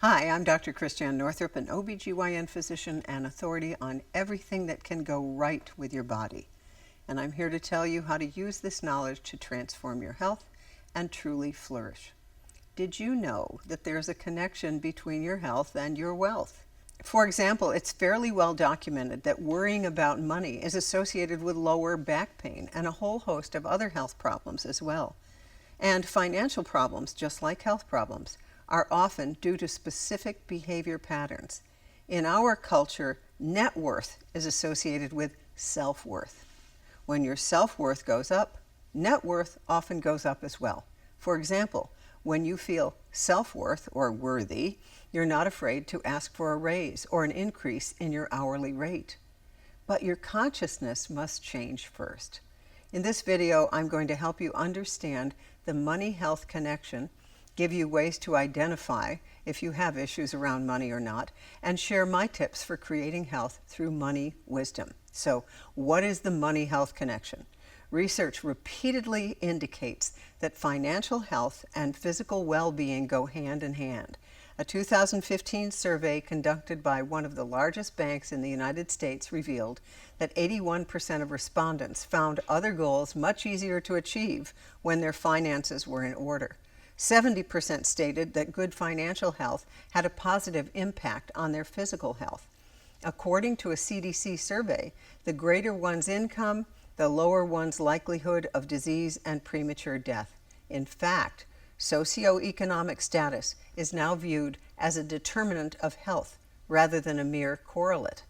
Hi, I'm Dr. CHRISTIANE Northrup, an OBGYN physician and authority on everything that can go right with your body. And I'm here to tell you how to use this knowledge to transform your health and truly flourish. Did you know that there's a connection between your health and your wealth? For example, it's fairly well documented that worrying about money is associated with lower back pain and a whole host of other health problems as well. And financial problems, just like health problems, are often due to specific behavior patterns. In our culture, net worth is associated with self-worth. When your self-worth goes up, net worth often goes up as well. For example, when you feel self-worth or worthy, you're not afraid to ask for a raise or an increase in your hourly rate. But your consciousness must change first. In this video, I'm going to help you understand the money-health connection, give you ways to identify if you have issues around money or not, and share my tips for creating health through money wisdom. So, what is the money-health connection? Research repeatedly indicates that financial health and physical well-being go hand in hand. A 2015 survey conducted by one of the largest banks in the United States revealed that 81% of respondents found other goals much easier to achieve when their finances were in order. 70% stated that good financial health had a positive impact on their physical health. According to a CDC survey, the greater one's income, the lower one's likelihood of disease and premature death. In fact, socioeconomic status is now viewed as a determinant of health rather than a mere correlate.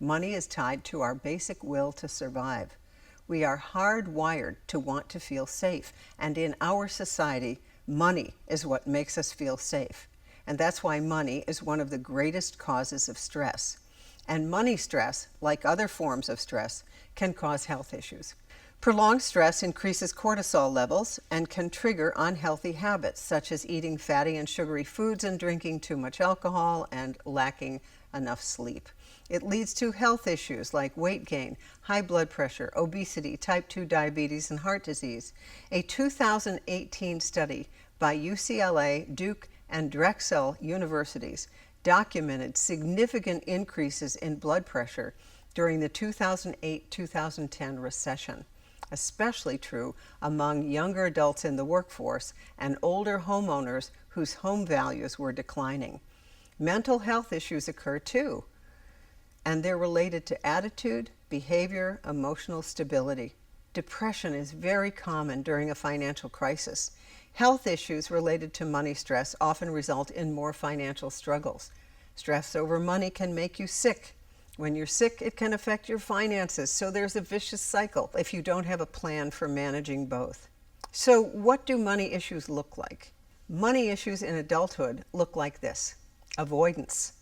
Money is tied to our basic will to survive. We are hardwired to want to feel safe, and in our society, money is what makes us feel safe. And that's why money is one of the greatest causes of stress. And money stress, like other forms of stress, can cause health issues. Prolonged stress increases cortisol levels and can trigger unhealthy habits, such as eating fatty and sugary foods and drinking too much alcohol and lacking enough sleep. It leads to health issues like weight gain, high blood pressure, obesity, type 2 diabetes, and heart disease. A 2018 study by UCLA, Duke, and Drexel universities documented significant increases in blood pressure during the 2008-2010 recession, especially true among younger adults in the workforce and older homeowners whose home values were declining. Mental health issues occur too, and they're related to attitude, behavior, emotional stability. Depression is very common during a financial crisis. Health issues related to money stress often result in more financial struggles. Stress over money can make you sick. When you're sick, it can affect your finances, so there's a vicious cycle if you don't have a plan for managing both. So what do money issues look like? Money issues in adulthood look like this: avoidance.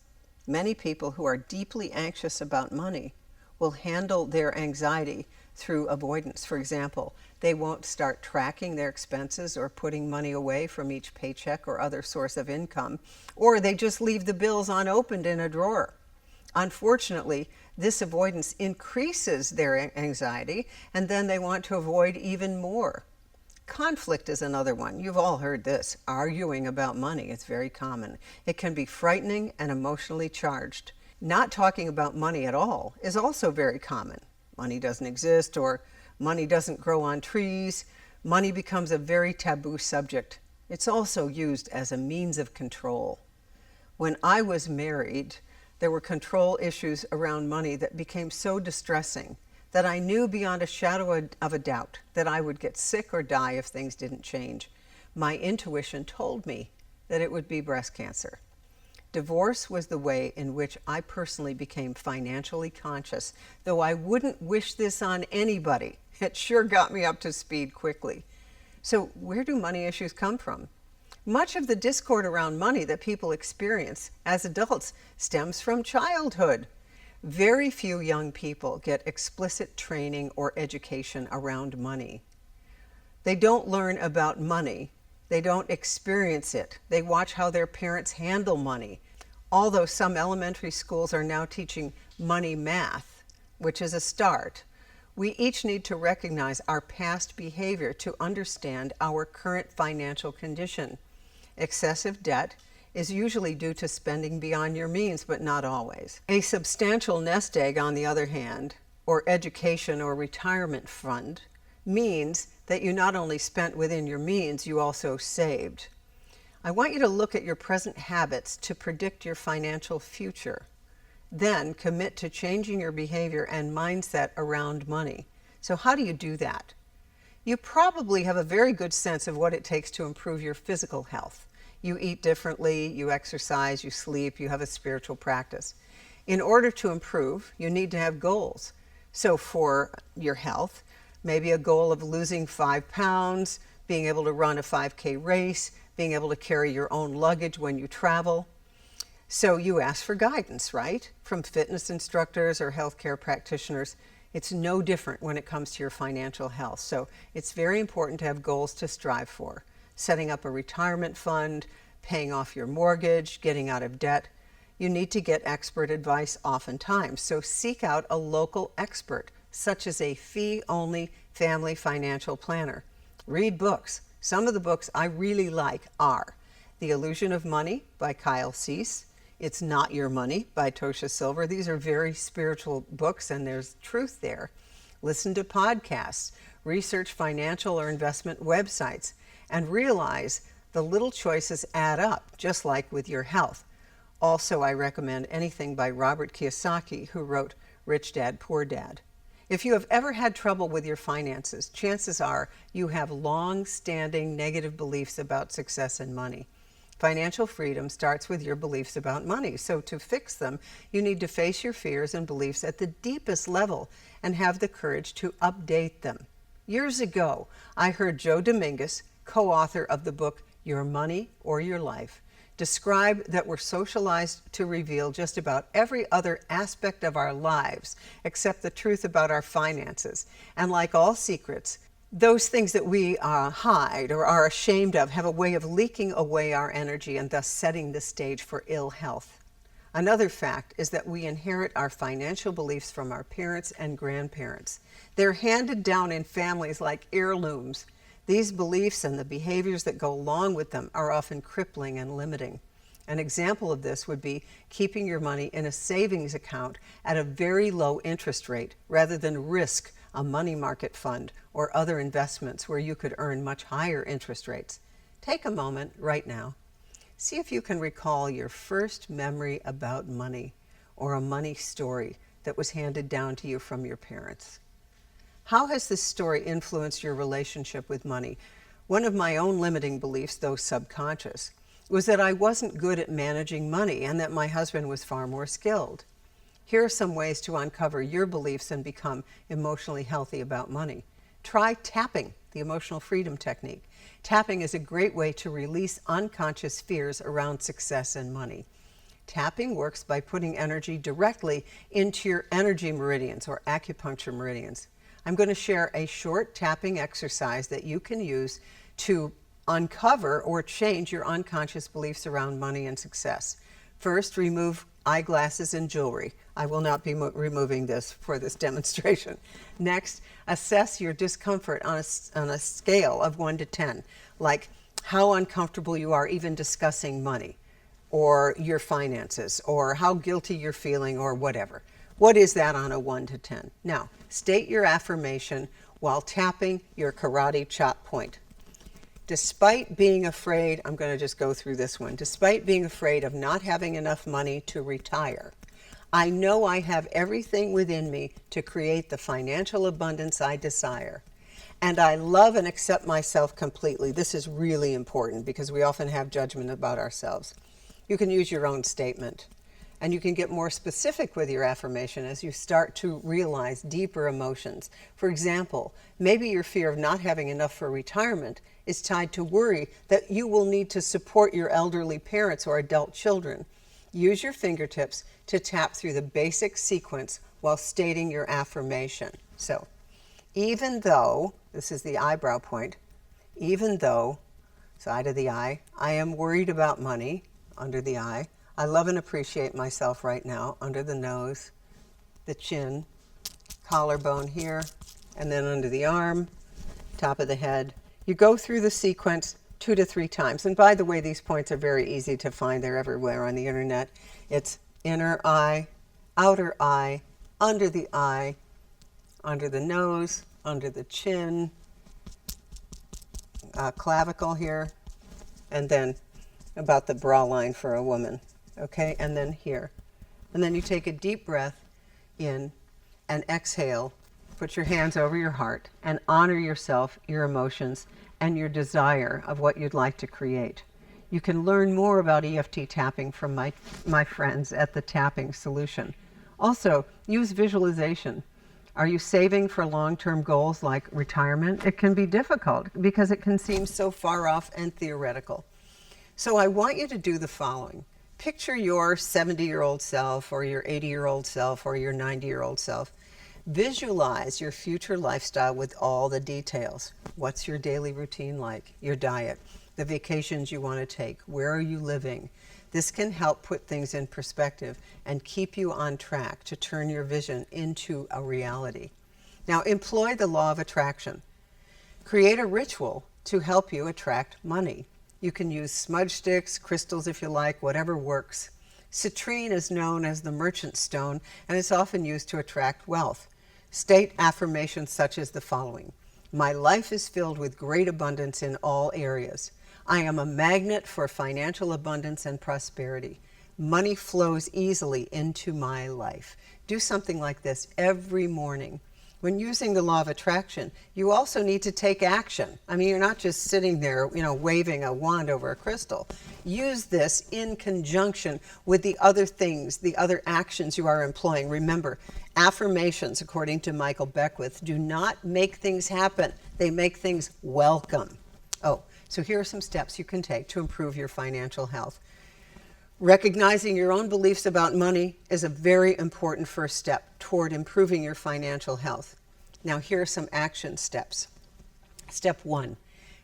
Many people who are deeply anxious about money will handle their anxiety through avoidance. For example, they won't start tracking their expenses or putting money away from each paycheck or other source of income, or they just leave the bills unopened in a drawer. Unfortunately, this avoidance increases their anxiety, and then they want to avoid even more. Conflict is another one. You've all heard this. Arguing about money is very common. It can be frightening and emotionally charged. Not talking about money at all is also very common. Money doesn't exist, or money doesn't grow on trees. Money becomes a very taboo subject. It's also used as a means of control. When I was married, there were control issues around money that became so distressing that I knew beyond a shadow of a doubt that I would get sick or die if things didn't change. My intuition told me that it would be breast cancer. Divorce was the way in which I personally became financially conscious, though I wouldn't wish this on anybody. It sure got me up to speed quickly. So where do money issues come from? Much of the discord around money that people experience as adults stems from childhood. Very few young people get explicit training or education around money. They don't learn about money. They don't experience it. They watch how their parents handle money. Although some elementary schools are now teaching money math, which is a start, we each need to recognize our past behavior to understand our current financial condition. Excessive debt is usually due to spending beyond your means, but not always. A substantial nest egg, on the other hand, or education or retirement fund, means that you not only spent within your means, you also saved. I want you to look at your present habits to predict your financial future. Then commit to changing your behavior and mindset around money. So how do you do that? You probably have a very good sense of what it takes to improve your physical health. You eat differently, you exercise, you sleep, you have a spiritual practice. In order to improve, you need to have goals. So for your health, maybe a goal of losing 5 pounds, being able to run a 5K race, being able to carry your own luggage when you travel. So you ask for guidance, right? From fitness instructors or healthcare practitioners. It's no different when it comes to your financial health. So it's very important to have goals to strive for. Setting up a retirement fund, paying off your mortgage, getting out of debt. You need to get expert advice oftentimes. So seek out a local expert, such as a fee-only family financial planner. Read books. Some of the books I really like are The Illusion of Money by Kyle Cease, It's Not Your Money by Tosha Silver. These are very spiritual books and there's truth there. Listen to podcasts, research financial or investment websites, and realize the little choices add up, just like with your health. Also, I recommend anything by Robert Kiyosaki, who wrote Rich Dad, Poor Dad. If you have ever had trouble with your finances, chances are you have long-standing negative beliefs about success and money. Financial freedom starts with your beliefs about money. So to fix them, you need to face your fears and beliefs at the deepest level and have the courage to update them. Years ago, I heard Joe Dominguez, co-author of the book Your Money or Your Life, describe that we're socialized to reveal just about every other aspect of our lives except the truth about our finances. And like all secrets, those things that we hide or are ashamed of have a way of leaking away our energy and thus setting the stage for ill health. Another fact is that we inherit our financial beliefs from our parents and grandparents. They're handed down in families like heirlooms. These beliefs and the behaviors that go along with them are often crippling and limiting. An example of this would be keeping your money in a savings account at a very low interest rate rather than risk a money market fund or other investments where you could earn much higher interest rates. Take a moment right now. See if you can recall your first memory about money or a money story that was handed down to you from your parents. How has this story influenced your relationship with money? One of my own limiting beliefs, though subconscious, was that I wasn't good at managing money and that my husband was far more skilled. Here are some ways to uncover your beliefs and become emotionally healthy about money. Try tapping, the emotional freedom technique. Tapping is a great way to release unconscious fears around success and money. Tapping works by putting energy directly into your energy meridians or acupuncture meridians. I'm going to share a short tapping exercise that you can use to uncover or change your unconscious beliefs around money and success. First, remove eyeglasses and jewelry. I will not be removing this for this demonstration. Next, assess your discomfort on a scale of 1 to 10, like how uncomfortable you are even discussing money or your finances or how guilty you're feeling or whatever. What is that on a 1 to 10? Now, state your affirmation while tapping your karate chop point. Despite being afraid, I'm going to just go through this one. Despite being afraid of not having enough money to retire, I know I have everything within me to create the financial abundance I desire. And I love and accept myself completely. This is really important because we often have judgment about ourselves. You can use your own statement. And you can get more specific with your affirmation as you start to realize deeper emotions. For example, maybe your fear of not having enough for retirement is tied to worry that you will need to support your elderly parents or adult children. Use your fingertips to tap through the basic sequence while stating your affirmation. So, even though, this is the eyebrow point, even though, side of the eye, I am worried about money, under the eye, I love and appreciate myself right now, under the nose, the chin, collarbone here, and then under the arm, top of the head. You go through the sequence 2 to 3 times. And by the way, these points are very easy to find. They're everywhere on the internet. It's inner eye, outer eye, under the eye, under the nose, under the chin, clavicle here, and then about the bra line for a woman. Okay, and then here. And then you take a deep breath in and exhale. Put your hands over your heart and honor yourself, your emotions, and your desire of what you'd like to create. You can learn more about EFT tapping from my friends at the Tapping Solution. Also, use visualization. Are you saving for long-term goals like retirement? It can be difficult because it can seem so far off and theoretical. So I want you to do the following. Picture your 70-year-old self or your 80-year-old self or your 90-year-old self. Visualize your future lifestyle with all the details. What's your daily routine like? Your diet, the vacations you want to take, where are you living? This can help put things in perspective and keep you on track to turn your vision into a reality. Now, employ the law of attraction. Create a ritual to help you attract money. You can use smudge sticks, crystals if you like, whatever works. Citrine is known as the merchant stone, and it's often used to attract wealth. State affirmations such as the following. My life is filled with great abundance in all areas. I am a magnet for financial abundance and prosperity. Money flows easily into my life. Do something like this every morning. When using the law of attraction, you also need to take action. I mean, you're not just sitting there, waving a wand over a crystal. Use this in conjunction with the other things, the other actions you are employing. Remember, affirmations, according to Michael Beckwith, do not make things happen. They make things welcome. Oh, so here are some steps you can take to improve your financial health. Recognizing your own beliefs about money is a very important first step toward improving your financial health. Now, here are some action steps. Step 1,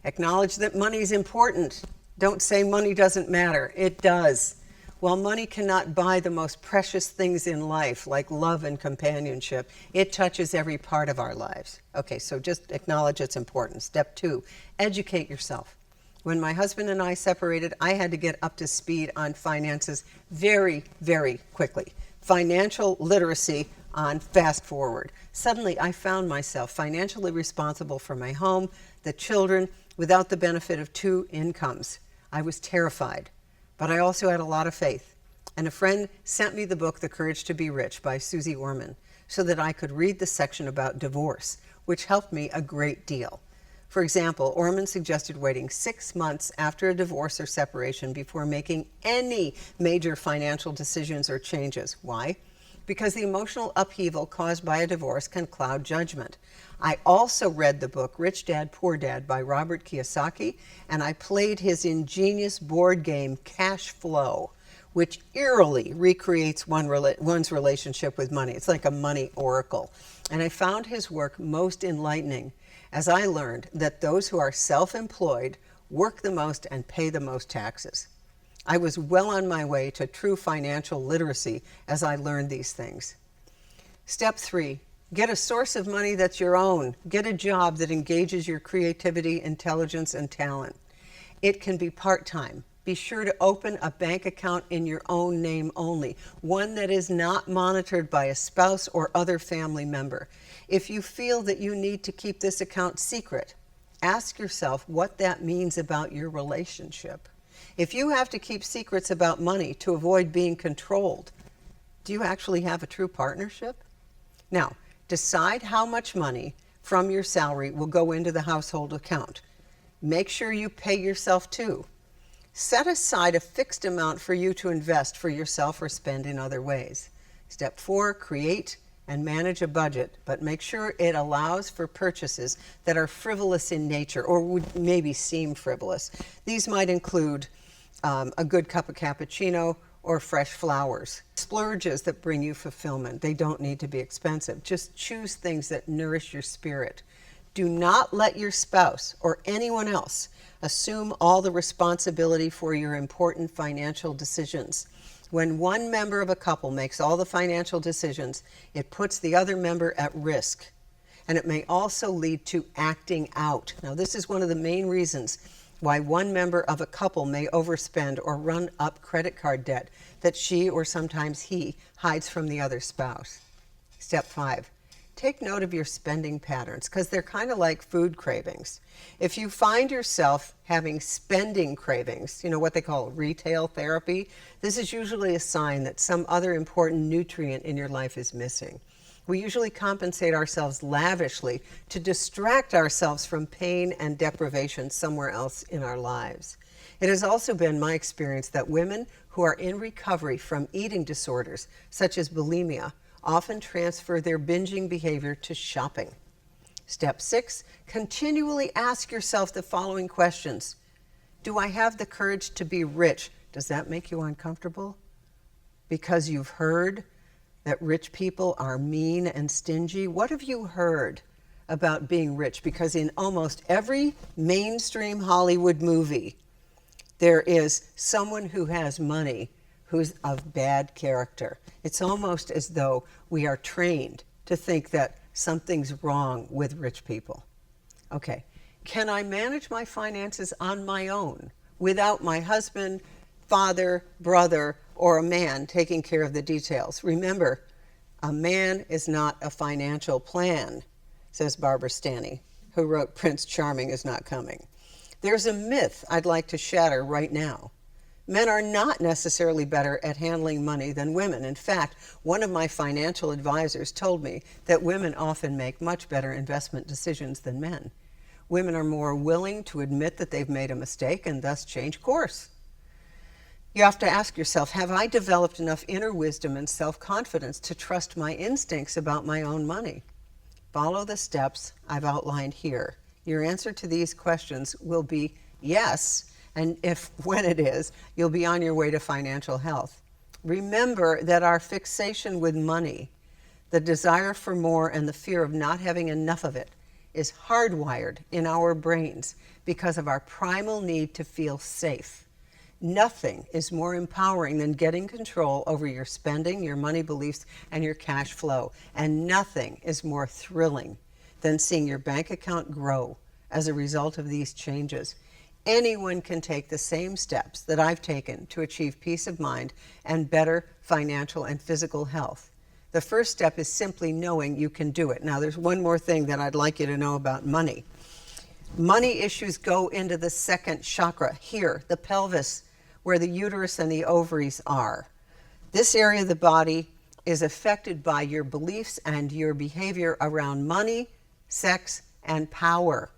acknowledge that money is important. Don't say money doesn't matter. It does. While money cannot buy the most precious things in life, like love and companionship, it touches every part of our lives. Okay, so just acknowledge it's important. Step 2, educate yourself. When my husband and I separated, I had to get up to speed on finances very, very quickly. Financial literacy on fast forward. Suddenly, I found myself financially responsible for my home, the children, without the benefit of 2 incomes. I was terrified, but I also had a lot of faith. And a friend sent me the book, The Courage to Be Rich by SUZE ORMAN, so that I could read the section about divorce, which helped me a great deal. For example, Orman suggested waiting 6 months after a divorce or separation before making any major financial decisions or changes. Why? Because the emotional upheaval caused by a divorce can cloud judgment. I also read the book Rich Dad, Poor Dad by Robert Kiyosaki, and I played his ingenious board game Cash Flow, which eerily recreates one's relationship with money. It's like a money oracle. And I found his work most enlightening, as I learned that those who are self-employed work the most and pay the most taxes. I was well on my way to true financial literacy as I learned these things. Step 3, get a source of money that's your own. Get a job that engages your creativity, intelligence, and talent. It can be part-time. Be sure to open a bank account in your own name only, one that is not monitored by a spouse or other family member. If you feel that you need to keep this account secret, ask yourself what that means about your relationship. If you have to keep secrets about money to avoid being controlled, do you actually have a true partnership? Now, decide how much money from your salary will go into the household account. Make sure you pay yourself too. Set aside a fixed amount for you to invest for yourself or spend in other ways. Step 4, create and manage a budget, but make sure it allows for purchases that are frivolous in nature or would maybe seem frivolous. These might include a good cup of cappuccino or fresh flowers. Splurges that bring you fulfillment. They don't need to be expensive. Just choose things that nourish your spirit. Do not let your spouse or anyone else assume all the responsibility for your important financial decisions. When one member of a couple makes all the financial decisions, it puts the other member at risk. And it may also lead to acting out. Now, this is one of the main reasons why one member of a couple may overspend or run up credit card debt that she or sometimes he hides from the other spouse. Step 5, take note of your spending patterns, because they're kind of like food cravings. If you find yourself having spending cravings, you know what they call retail therapy, this is usually a sign that some other important nutrient in your life is missing. We usually compensate ourselves lavishly to distract ourselves from pain and deprivation somewhere else in our lives. It has also been my experience that women who are in recovery from eating disorders, such as bulimia, often transfer their binging behavior to shopping. Step 6, continually ask yourself the following questions. Do I have the courage to be rich? Does that make you uncomfortable? Because you've heard that rich people are mean and stingy? What have you heard about being rich? Because in almost every mainstream Hollywood movie, there is someone who has money who's of bad character. It's almost as though we are trained to think that something's wrong with rich people. Okay, can I manage my finances on my own without my husband, father, brother, or a man taking care of the details? Remember, a man is not a financial plan, says Barbara Stanny, who wrote Prince Charming is Not Coming. There's a myth I'd like to shatter right now. Men are not necessarily better at handling money than women. In fact, one of my financial advisors told me that women often make much better investment decisions than men. Women are more willing to admit that they've made a mistake and thus change course. You have to ask yourself, have I developed enough inner wisdom and self-confidence to trust my instincts about my own money? Follow the steps I've outlined here. Your answer to these questions will be yes, and when it is, you'll be on your way to financial health. Remember that our fixation with money, the desire for more and the fear of not having enough of it, is hardwired in our brains because of our primal need to feel safe. Nothing is more empowering than getting control over your spending, your money beliefs, and your cash flow. And nothing is more thrilling than seeing your bank account grow as a result of these changes. Anyone can take the same steps that I've taken to achieve peace of mind and better financial and physical health. The first step is simply knowing you can do it. Now, there's one more thing that I'd like you to know about money. Money issues go into the second chakra, here, the pelvis, where the uterus and the ovaries are. This area of the body is affected by your beliefs and your behavior around money, sex, and power.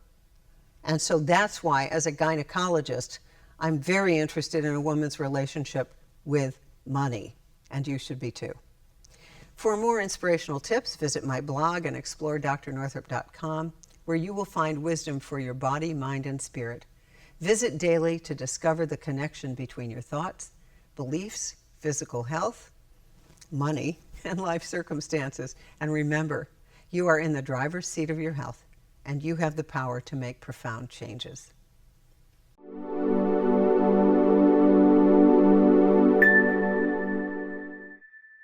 And so that's why, as a gynecologist, I'm very interested in a woman's relationship with money, and you should be too. For more inspirational tips, visit my blog and explore drnorthrup.com, where you will find wisdom for your body, mind, and spirit. Visit daily to discover the connection between your thoughts, beliefs, physical health, money, and life circumstances. And remember, you are in the driver's seat of your health, and you have the power to make profound changes.